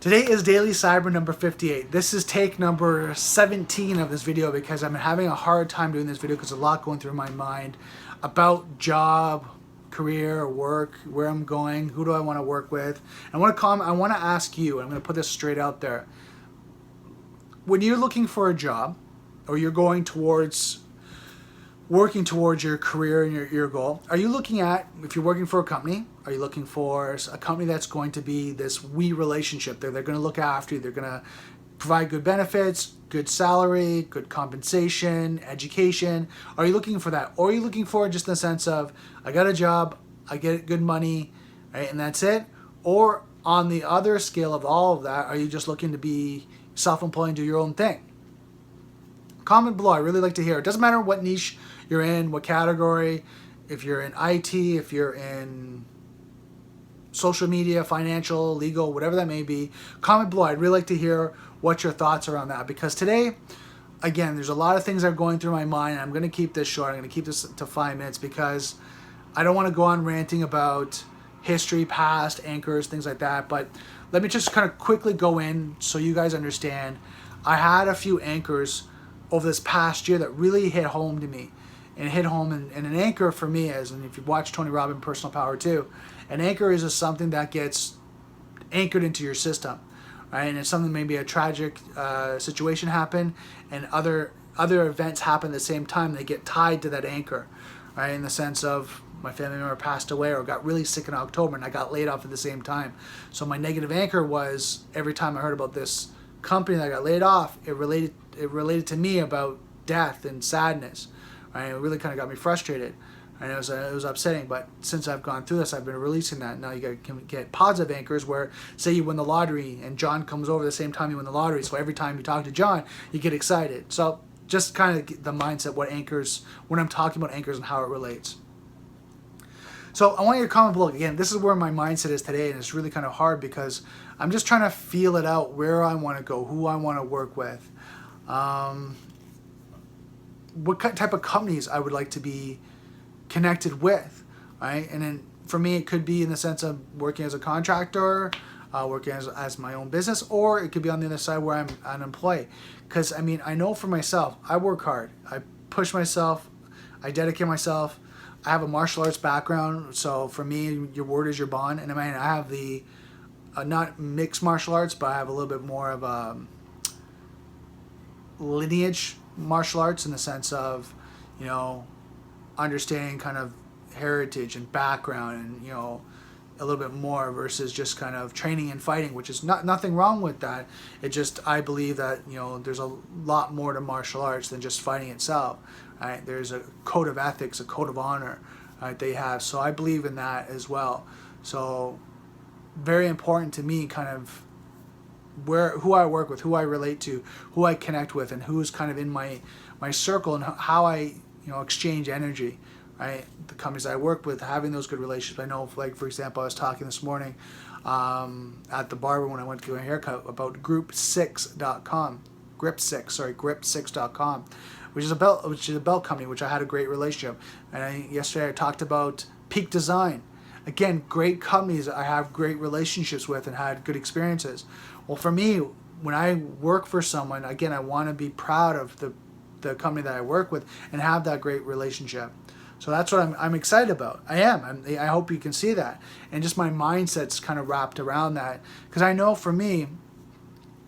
Today is Daily Cyber number 58. This is take number 17 of this video because I'm having a hard time doing this video because a lot going through my mind about job, career, work, where I'm going, who do I want to work with. I want to ask you, I'm going to put this straight out there. When you're looking for a job or you're working towards your career and your goal, are you looking at, if you're working for a company, are you looking for a company that's going to be this we relationship? They're going to look after you. They're going to provide good benefits, good salary, good compensation, education. Are you looking for that? Or are you looking for just in the sense of, I got a job, I get good money, right, and that's it? Or on the other scale of all of that, are you just looking to be self-employed and do your own thing? Comment below. I really like to hear. It doesn't matter what niche you're in, what category, if you're in IT, if you're in social media, financial, legal, whatever that may be. Comment below. I'd really like to hear what your thoughts are on that, because today, again, there's a lot of things that are going through my mind. I'm going to keep this short. I'm going to keep this to 5 minutes because I don't want to go on ranting about history, past, anchors, things like that. But let me just kind of quickly go in so you guys understand. I had a few anchors over this past year that really hit home to me, and hit home. And an anchor for me is, and if you watch Tony Robbins Personal Power too, an anchor is something that gets anchored into your system, right? And it's something, maybe a tragic situation happened and other events happen at the same time. They get tied to that anchor, right? In the sense of, my family member passed away or got really sick in October and I got laid off at the same time. So my negative anchor was, every time I heard about this company that got laid off, it related to me about death and sadness. Right? It really kind of got me frustrated, and it was upsetting. But since I've gone through this, I've been releasing that. Now you can get positive anchors where, say you win the lottery and John comes over the same time you win the lottery. So every time you talk to John, you get excited. So just kind of the mindset, what anchors, when I'm talking about anchors and how it relates. So I want you to comment below. Again, this is where my mindset is today, and it's really kind of hard because I'm just trying to feel it out, where I want to go, who I want to work with, what type of companies I would like to be connected with, right? And then for me, it could be in the sense of working as a contractor, working as my own business, or it could be on the other side where I'm an employee. Because, I mean, I know for myself, I work hard. I push myself. I dedicate myself. I have a martial arts background, so for me, your word is your bond. And I mean, I have the, not mixed martial arts, but I have a little bit more of a lineage martial arts in the sense of, you know, understanding kind of heritage and background and, you know, a little bit more versus just kind of training and fighting, which is nothing wrong with that. It just, I believe that, you know, there's a lot more to martial arts than just fighting itself, right? There's a code of ethics, a code of honor, right, they have. So I believe in that as well. So very important to me, kind of who I work with, who I relate to, who I connect with, and who's kind of in my circle, and how I, you know, exchange energy, right? The companies I work with, having those good relationships. I know, like, for example, I was talking this morning at the barber when I went to get a haircut about grip6.com, grip6.com, which is a belt company, which I had a great relationship. And yesterday I talked about Peak Design. Again, great companies I have great relationships with and had good experiences. Well, for me, when I work for someone, again, I want to be proud of the company that I work with and have that great relationship. So that's what I'm excited about. I hope you can see that. And just my mindset's kind of wrapped around that. Because I know for me,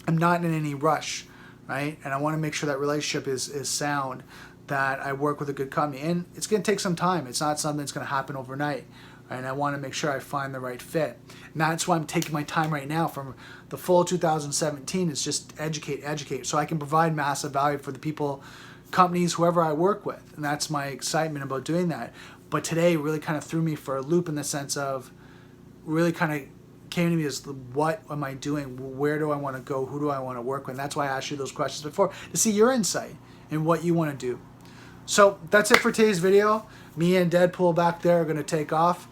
I'm not in any rush, right? And I want to make sure that relationship is sound, that I work with a good company. And it's going to take some time. It's not something that's going to happen overnight. And I want to make sure I find the right fit. And that's why I'm taking my time right now from the full 2017 is just educate, so I can provide massive value for the people, companies, whoever I work with. And that's my excitement about doing that. But today really kind of threw me for a loop in the sense of, really kind of came to me as, what am I doing? Where do I want to go? Who do I want to work with? And that's why I asked you those questions before, to see your insight and what you want to do. So that's it for today's video. Me and Deadpool back there are going to take off.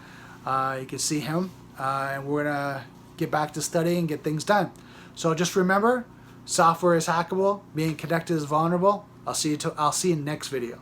You can see him, and we're going to get back to studying and get things done. So just remember, software is hackable, being connected is vulnerable. I'll see you in the next video.